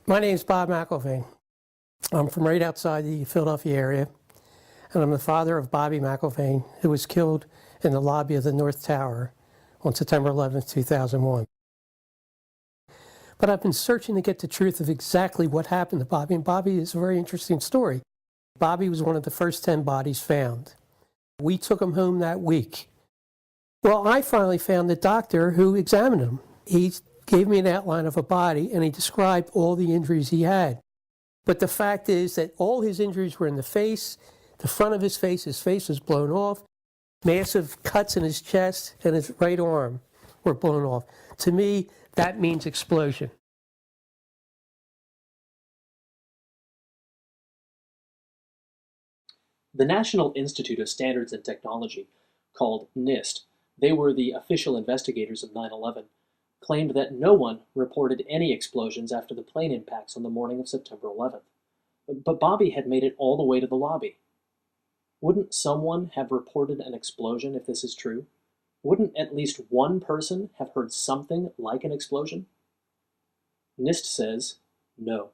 My name is Bob McIlvaine. I'm from right outside the Philadelphia area, and I'm the father of Bobby McIlvaine, who was killed in the lobby of the North Tower on September 11, 2001. But I've been searching to get the truth of exactly what happened to Bobby, and Bobby is a very interesting story. Bobby was one of the first 10 bodies found. We took him home that week. Well, I finally found the doctor who examined him. He gave me an outline of a body, and he described all the injuries he had. But the fact is that all his injuries were in the face, the front of his face was blown off, massive cuts in his chest, and his right arm were blown off. To me, that means explosion. The National Institute of Standards and Technology, called NIST, they were the official investigators of 9/11, claimed that no one reported any explosions after the plane impacts on the morning of September 11th. But Bobby had made it all the way to the lobby. Wouldn't someone have reported an explosion if this is true? Wouldn't at least one person have heard something like an explosion? NIST says no.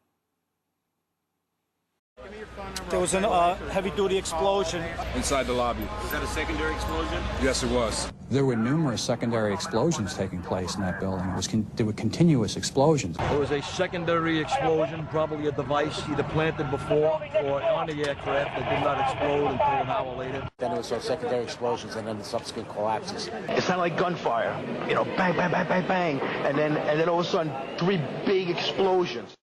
There was a heavy-duty explosion inside the lobby. Was that a secondary explosion? Yes, it was. There were numerous secondary explosions taking place in that building. There were continuous explosions. There was a secondary explosion, probably a device either planted before or on the aircraft that did not explode until an hour later. Then there was some secondary explosions and then the subsequent collapses. It sounded like gunfire, you know, bang, bang, bang, bang, bang, and then all of a sudden 3 big explosions.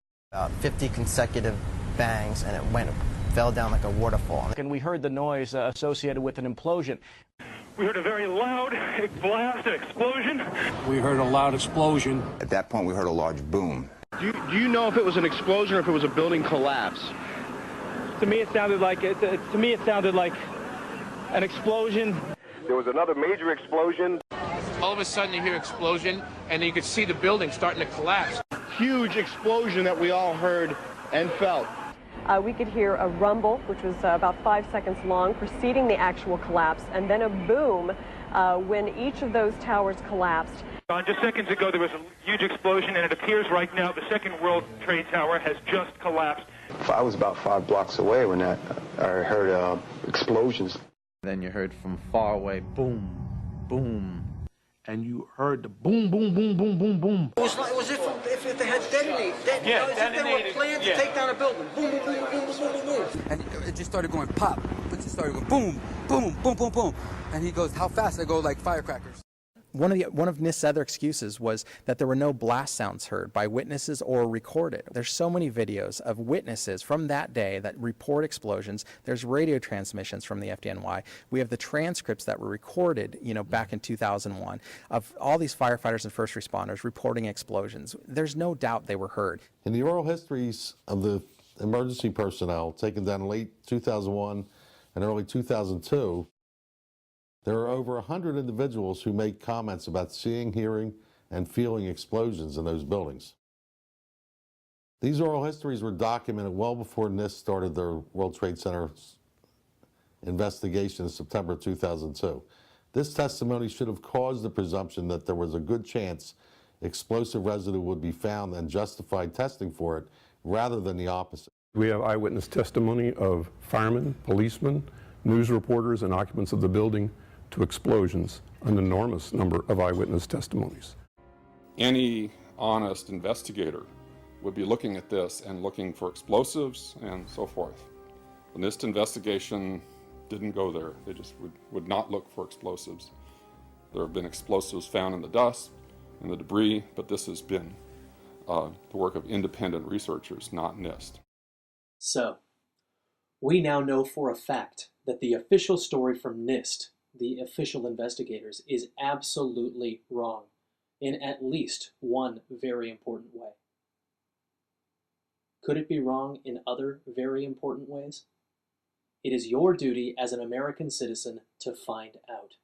50 consecutive bangs, and it fell down like a waterfall. And we heard the noise associated with an implosion. We heard a very loud blast, an explosion. We heard a loud explosion. At that point, we heard a large boom. Do you know if it was an explosion or if it was a building collapse? To me, it sounded like an explosion. There was another major explosion. All of a sudden, you hear explosion, and you could see the building starting to collapse. Huge explosion that we all heard and felt. We could hear a rumble, which was about 5 seconds long, preceding the actual collapse, and then a boom when each of those towers collapsed. Just seconds ago, there was a huge explosion, and it appears right now the Second World Trade Tower has just collapsed. I was about 5 blocks away when I heard explosions. Then you heard from far away, boom, boom. And you heard the boom, boom, boom, boom, boom, boom. It was if they had detonated. Yeah, as if they were planned to take down a building. Boom, boom, boom, boom, boom, boom, boom. And it just started going pop. It just started going boom, boom, boom, boom, boom. And he goes, how fast? I go like firecrackers. One of NIST's other excuses was that there were no blast sounds heard by witnesses or recorded. There's so many videos of witnesses from that day that report explosions. There's radio transmissions from the FDNY. We have the transcripts that were recorded, back in 2001 of all these firefighters and first responders reporting explosions. There's no doubt they were heard. In the oral histories of the emergency personnel taken down in late 2001 and early 2002, there are over 100 individuals who make comments about seeing, hearing, and feeling explosions in those buildings. These oral histories were documented well before NIST started their World Trade Center investigation in September 2002. This testimony should have caused the presumption that there was a good chance explosive residue would be found and justified testing for it, rather than the opposite. We have eyewitness testimony of firemen, policemen, news reporters, and occupants of the building to explosions, an enormous number of eyewitness testimonies. Any honest investigator would be looking at this and looking for explosives and so forth. The NIST investigation didn't go there. They just would not look for explosives. There have been explosives found in the dust and the debris, but this has been the work of independent researchers, not NIST. So, we now know for a fact that the official story from NIST, the official investigators, is absolutely wrong in at least one very important way. Could it be wrong in other very important ways? It is your duty as an American citizen to find out.